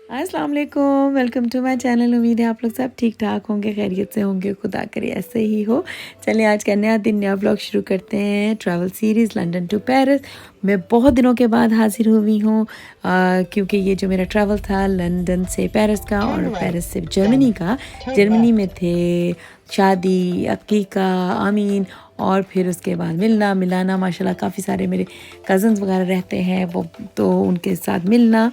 अस्सलाम वालेकुम, welcome to my channel. उम्मीद है आप लोग सब ठीक ठाक होंगे, खैरियत से होंगे, खुदा करे ऐसे ही हो। चलिए आज का नया दिन, नया ब्लॉग शुरू करते हैं। Travel series London to Paris. मैं बहुत दिनों के बाद हाजिर हुई हूँ क्योंकि ये जो मेरा ट्रैवल था लंदन से पेरिस का और पेरिस से जर्मनी का, जर्मनी में थे शादी, अकीका, आमीन और फिर उसके बाद मिलना मिलाना। माशाल्लाह काफ़ी सारे मेरे कज़न्स वगैरह रहते हैं वो, तो उनके साथ मिलना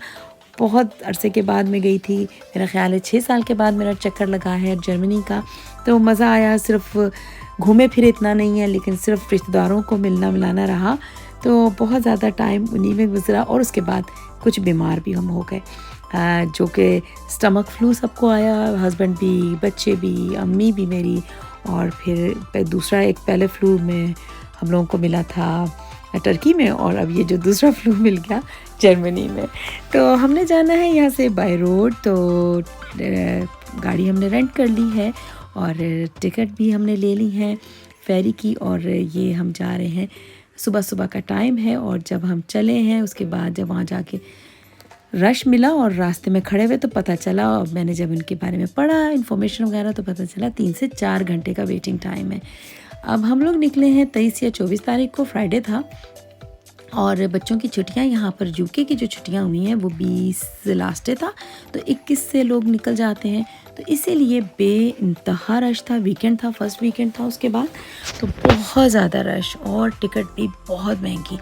बहुत अरसे के बाद मैं गई थी। मेरा ख़्याल है 6 साल के बाद मेरा चक्कर लगा है जर्मनी का। तो मज़ा आया, सिर्फ घूमे फिरे इतना नहीं है, लेकिन सिर्फ रिश्तेदारों को मिलना मिलाना रहा। तो बहुत ज़्यादा टाइम उन्हीं में गुजरा और उसके बाद कुछ बीमार भी हम हो गए, जो कि स्टमक फ्लू सबको आया, हस्बैंड भी, बच्चे भी, अम्मी भी मेरी। और फिर दूसरा एक पहले फ्लू में हम लोगों को मिला था टर्की में, और अब ये जो दूसरा फ्लू मिल गया जर्मनी में। तो हमने जाना है यहाँ से बाय रोड, तो गाड़ी हमने रेंट कर ली है और टिकट भी हमने ले ली है फेरी की। और ये हम जा रहे हैं, सुबह सुबह का टाइम है। और जब हम चले हैं उसके बाद जब वहाँ जाके रश मिला और रास्ते में खड़े हुए तो पता चला, और मैंने जब उनके बारे में पढ़ा इन्फॉर्मेशन वगैरह तो पता चला 3 से 4 घंटे का वेटिंग टाइम है। अब हम लोग निकले हैं 23 या 24 तारीख को, फ्राइडे था। और बच्चों की छुट्टियां यहाँ पर यूके की जो छुट्टियां हुई हैं वो 20 लास्ट डे था, तो 21 से लोग निकल जाते हैं। तो इसीलिए बेइंतहा रश था, वीकेंड था, फर्स्ट वीकेंड था उसके बाद, तो बहुत ज़्यादा रश और टिकट भी बहुत महंगी।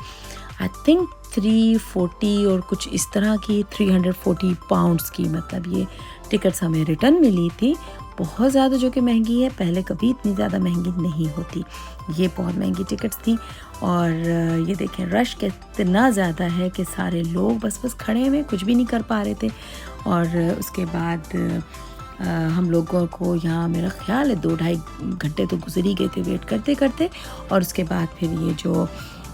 आई थिंक 340 और कुछ इस तरह की, 340 पाउंड्स की, मतलब ये टिकट्स हमें रिटर्न मिली थी। बहुत ज़्यादा, जो कि महंगी है, पहले कभी इतनी ज़्यादा महंगी नहीं होती। ये बहुत महंगी टिकट्स थी। और ये देखें रश कितना ज़्यादा है कि सारे लोग बस खड़े हुए कुछ भी नहीं कर पा रहे थे। और उसके बाद हम लोगों को यहाँ मेरा ख्याल है 2-2.5 घंटे तो गुजर ही गए थे वेट करते करते। और उसके बाद फिर ये जो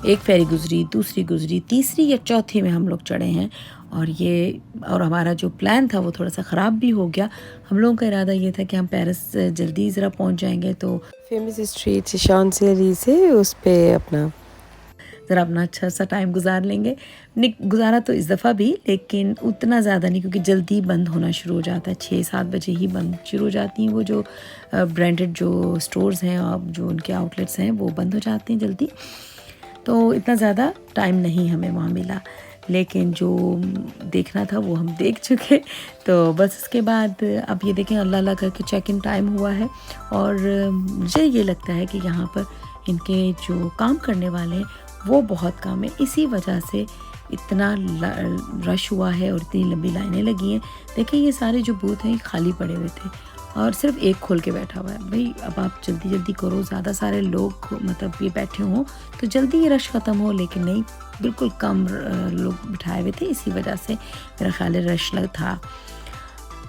एक फेरी गुजरी, दूसरी गुजरी, तीसरी या चौथी में हम लोग चढ़े हैं। और हमारा जो प्लान था वो थोड़ा सा ख़राब भी हो गया। हम लोगों का इरादा ये था कि हम पेरिस जल्दी ज़रा पहुंच जाएंगे, तो फेमस स्ट्रीट शॉन्ज़ेलीज़े उस पे ज़रा अपना अच्छा सा टाइम गुजार लेंगे। गुजारा तो इस दफ़ा भी, लेकिन उतना ज़्यादा नहीं, क्योंकि जल्दी बंद होना शुरू हो जाता है, 6-7 बजे ही बंद शुरू हो जाती हैं वो जो ब्रांडेड जो स्टोर्स हैं और जो उनके आउटलेट्स हैं वो बंद हो जाते हैं जल्दी। तो इतना ज़्यादा टाइम नहीं हमें वहाँ मिला, लेकिन जो देखना था वो हम देख चुके। तो बस उसके बाद अब ये देखें, अल्लाह अल्लाह करके चेक इन टाइम हुआ है। और मुझे ये लगता है कि यहाँ पर इनके जो काम करने वाले हैं वो बहुत कम है, इसी वजह से इतना रश हुआ है और इतनी लंबी लाइनें लगी हैं। देखिए ये सारे जो बूथ हैं खाली पड़े हुए थे और सिर्फ एक खोल के बैठा हुआ है। भाई अब आप जल्दी जल्दी करो, ज़्यादा सारे लोग मतलब ये बैठे हों तो जल्दी ये रश ख़त्म हो, लेकिन नहीं, बिल्कुल कम लोग बिठाए हुए थे, इसी वजह से मेरा ख्याल है रश लग था।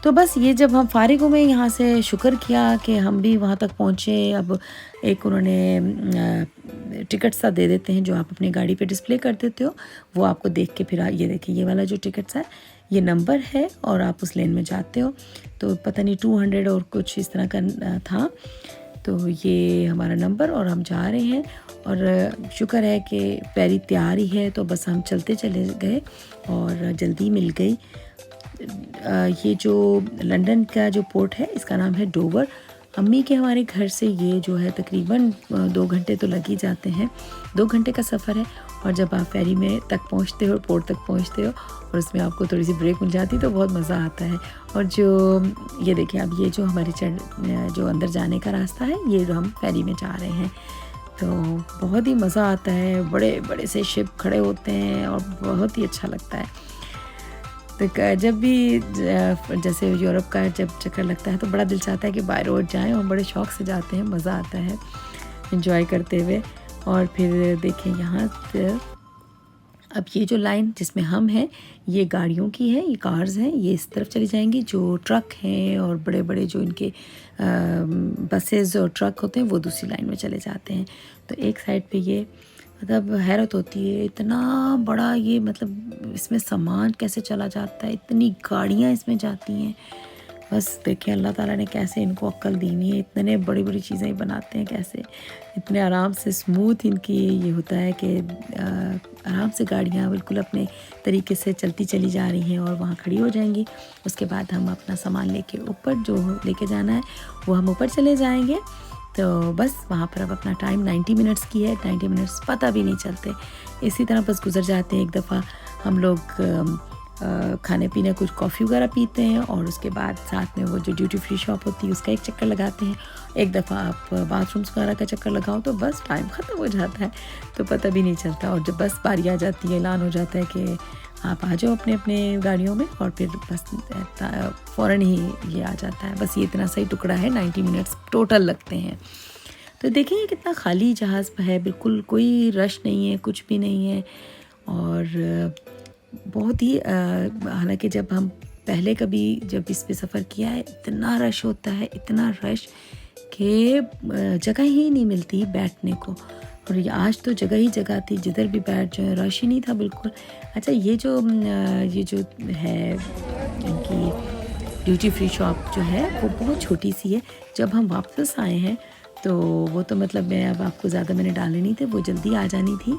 तो बस ये जब हम फारिग हुए यहाँ से, शुक्र किया कि हम भी वहाँ तक पहुँचे। अब एक उन्होंने टिकट सा दे देते हैं जो आप अपनी गाड़ी पे डिस्प्ले कर देते हो, वो आपको देख के फिर ये देखिए, ये वाला जो टिकट्स है ये नंबर है और आप उस लेन में जाते हो। तो पता नहीं 200 और कुछ इस तरह का था, तो ये हमारा नंबर और हम जा रहे हैं। और शुक्र है कि पैरी तैयार ही है, तो बस हम चलते चले गए और जल्दी मिल गई। ये जो लंदन का जो पोर्ट है इसका नाम है डोवर। अम्मी के हमारे घर से ये जो है तकरीबन 2 घंटे तो लग ही जाते हैं, 2 घंटे का सफ़र है। और जब आप फेरी में तक पहुंचते हो, पोर्ट तक पहुंचते हो और उसमें आपको थोड़ी सी ब्रेक मिल जाती है तो बहुत मज़ा आता है। और जो ये देखिए, अब ये जो हमारे जो अंदर जाने का रास्ता है, ये हम फेरी में जा रहे हैं, तो बहुत ही मज़ा आता है। बड़े बड़े से शिप खड़े होते हैं और बहुत ही अच्छा लगता है। तो जब भी जैसे यूरोप का जब चक्कर लगता है तो बड़ा दिल चाहता है कि बाय रोड जाएं, और बड़े शौक़ से जाते हैं, मज़ा आता है एंजॉय करते हुए। और फिर देखें यहाँ से, अब ये जो लाइन जिसमें हम हैं ये गाड़ियों की है, ये कार्स हैं, ये इस तरफ चली जाएंगी। जो ट्रक हैं और बड़े बड़े जो इनके बसेस और ट्रक होते हैं वो दूसरी लाइन में चले जाते हैं। तो एक साइड पे ये, मतलब हैरत होती है, इतना बड़ा ये, मतलब इसमें सामान कैसे चला जाता है, इतनी गाड़ियाँ इसमें जाती हैं। बस देखें अल्लाह ताला ने कैसे इनको अक्ल दी हुई है, इतने बड़ी बड़ी चीज़ें बनाते हैं, कैसे इतने आराम से स्मूथ इनकी ये होता है कि आराम से गाड़ियाँ बिल्कुल अपने तरीके से चलती चली जा रही हैं और वहाँ खड़ी हो जाएंगी। उसके बाद हम अपना सामान लेके ऊपर जो लेके जाना है वो हम ऊपर चले जाएंगे। तो बस वहाँ पर अब अपना टाइम 90 मिनट्स की है, 90 मिनट्स पता भी नहीं चलते, इसी तरह बस गुजर जाते हैं। एक दफ़ा हम लोग खाने पीने कुछ कॉफ़ी वगैरह पीते हैं और उसके बाद साथ में वो जो ड्यूटी फ्री शॉप होती है उसका एक चक्कर लगाते हैं। एक दफ़ा आप बाथरूम्स वगैरह का चक्कर लगाओ तो बस टाइम ख़त्म हो जाता है, तो पता भी नहीं चलता। और जब बस बारी आ जाती है, ऐलान हो जाता है कि आप आ जाओ अपने अपने गाड़ियों में, और फिर बस फ़ौरन ही ये आ जाता है। बस ये इतना सही टुकड़ा है, 90 मिनट्स टोटल लगते हैं। तो देखिए ये कितना खाली जहाज़ है, बिल्कुल कोई रश नहीं है, कुछ भी नहीं है। और बहुत ही हालांकि जब हम पहले कभी जब इस पे सफ़र किया है, इतना रश होता है, इतना रश कि जगह ही नहीं मिलती बैठने को। और ये आज तो जगह ही जगह थी, जिधर भी बैठ जाए, रश ही नहीं था बिल्कुल। अच्छा ये जो है इनकी ड्यूटी फ्री शॉप जो है वो बहुत छोटी सी है। जब हम वापस आए हैं तो वो तो मतलब मैं अब आपको ज़्यादा मैंने डाले नहीं थे, वो जल्दी आ जानी थी,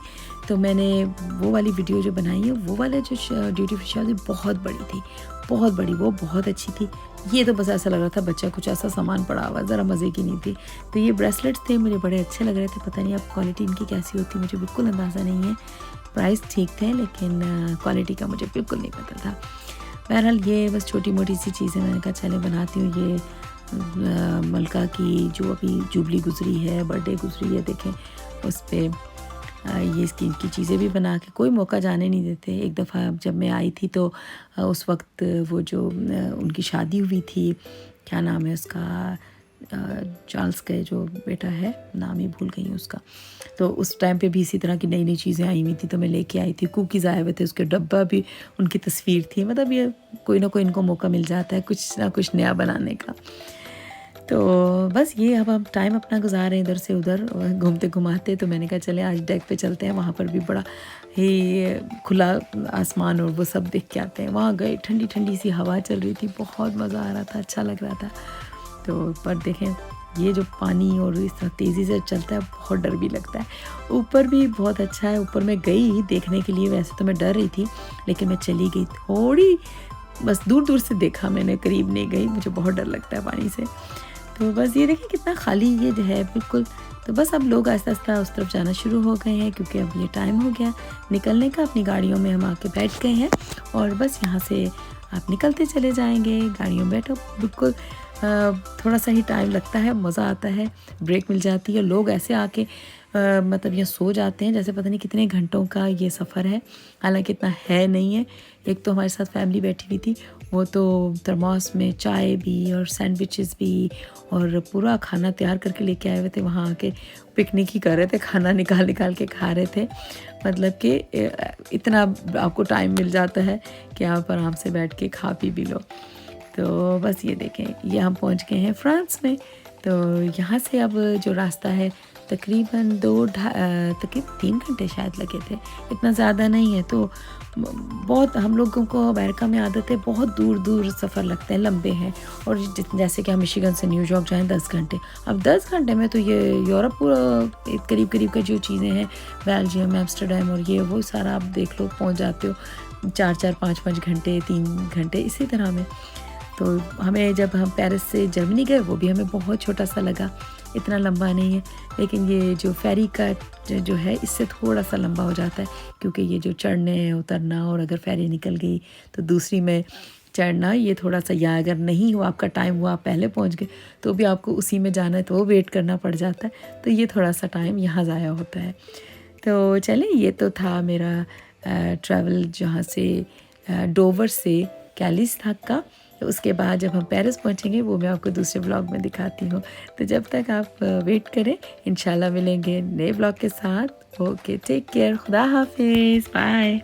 तो मैंने वो वाली वीडियो जो बनाई है, वो वाले जो ड्यूटी फ्री शॉप थी बहुत बड़ी थी, बहुत बड़ी, वो बहुत अच्छी थी। ये तो बस ऐसा लग रहा था बच्चा कुछ ऐसा सामान पड़ा हुआ, ज़रा मज़े की नहीं थी। तो ये ब्रेसलेट्स थे, मुझे बड़े अच्छे लग रहे थे, पता नहीं अब क्वालिटी इनकी कैसी होती मुझे बिल्कुल अंदाज़ा नहीं है। प्राइस ठीक थे लेकिन क्वालिटी का मुझे बिल्कुल नहीं पता था। बहरहाल ये बस छोटी मोटी सी चीज़ें मैंने कहा चले बनाती हूँ। ये मलका की जो अभी जुबली गुजरी है, बर्थडे गुजरी है, देखें उस पर ये स्किन की चीज़ें भी बना के, कोई मौका जाने नहीं देते। एक दफ़ा जब मैं आई थी तो उस वक्त वो जो उनकी शादी हुई थी, क्या नाम है उसका, चार्ल्स का जो बेटा है, नाम ही भूल गई हूँ उसका, तो उस टाइम पे भी इसी तरह की नई नई चीज़ें आई हुई थी, तो मैं लेके आई थी। कुकीज़ आए हुए थे, उसके डब्बा भी उनकी तस्वीर थी। मतलब ये कोई ना कोई इनको मौका मिल जाता है कुछ ना कुछ नया बनाने का। तो बस ये अब हम टाइम अपना गुजार रहे हैं इधर से उधर घूमते घुमाते। तो मैंने कहा चले आज डेक पे चलते हैं, वहाँ पर भी बड़ा ही खुला आसमान और वो सब देख के आते हैं। वहाँ गए, ठंडी ठंडी सी हवा चल रही थी, बहुत मज़ा आ रहा था, अच्छा लग रहा था। तो पर देखें ये जो पानी और इस तरह तेज़ी से चलता है, बहुत डर भी लगता है। ऊपर भी बहुत अच्छा है, ऊपर मैं गई देखने के लिए, वैसे तो मैं डर रही थी लेकिन मैं चली गई थोड़ी, बस दूर दूर से देखा मैंने, करीब नहीं गई, मुझे बहुत डर लगता है पानी से। तो बस ये देखिए कितना खाली ये जो है बिल्कुल। तो बस अब लोग आहिस्ता आहिस्ता उस तरफ जाना शुरू हो गए हैं, क्योंकि अब ये टाइम हो गया निकलने का। अपनी गाड़ियों में हम आके बैठ गए हैं और बस यहाँ से आप निकलते चले जाएंगे। गाड़ियों में बैठो, बिल्कुल थोड़ा सा ही टाइम लगता है, मज़ा आता है, ब्रेक मिल जाती है। लोग ऐसे आके मतलब यहाँ सो जाते हैं जैसे पता नहीं कितने घंटों का ये सफ़र है, हालांकि इतना है नहीं है। एक तो हमारे साथ फैमिली बैठी हुई थी, वो तो थर्मोस में चाय भी और सैंडविचेस भी और पूरा खाना तैयार करके लेके आए हुए थे। वहाँ आके पिकनिक ही कर रहे थे, खाना निकाल निकाल के खा रहे थे। मतलब कि इतना आपको टाइम मिल जाता है कि आप आराम से बैठ के खा पी भी लो। तो बस ये देखें, ये हम पहुँच गए हैं फ्रांस में। तो यहाँ से अब जो रास्ता है तकरीबन 3 घंटे शायद लगे थे, इतना ज़्यादा नहीं है। तो बहुत हम लोगों को अमेरिका में आदत है, बहुत दूर दूर सफ़र लगते हैं, लंबे हैं। और जैसे कि हम मिशिगन से न्यूयॉर्क जाएं 10 घंटे, अब 10 घंटे में तो ये यूरोप पूरा करीब करीब का जो चीज़ें हैं, बेल्जियम, एम्स्टर्डम और ये वो सारा आप देख लो, पहुँच जाते हो 4-4, 5-5 घंटे, 3 घंटे इसी तरह में। तो हमें जब हम पेरिस से जर्मनी गए, वो भी हमें बहुत छोटा सा लगा, इतना लंबा नहीं है। लेकिन ये जो फेरी का जो है इससे थोड़ा सा लंबा हो जाता है, क्योंकि ये जो चढ़ने उतरना, और अगर फेरी निकल गई तो दूसरी में चढ़ना, ये थोड़ा सा, या अगर नहीं हुआ आपका टाइम हुआ आप पहले पहुंच गए तो भी आपको उसी में जाना है, तो वो वेट करना पड़ जाता है। तो ये थोड़ा सा टाइम यहाँ ज़ाया होता है। तो चलें, ये तो था मेरा ट्रैवल जहाँ से डोवर से कैलिस तक का। तो उसके बाद जब हम पेरिस पहुंचेंगे वो मैं आपको दूसरे ब्लॉग में दिखाती हूँ। तो जब तक आप वेट करें, इंशाल्लाह मिलेंगे नए ब्लॉग के साथ। ओके, टेक केयर, खुदा हाफिज़, बाय।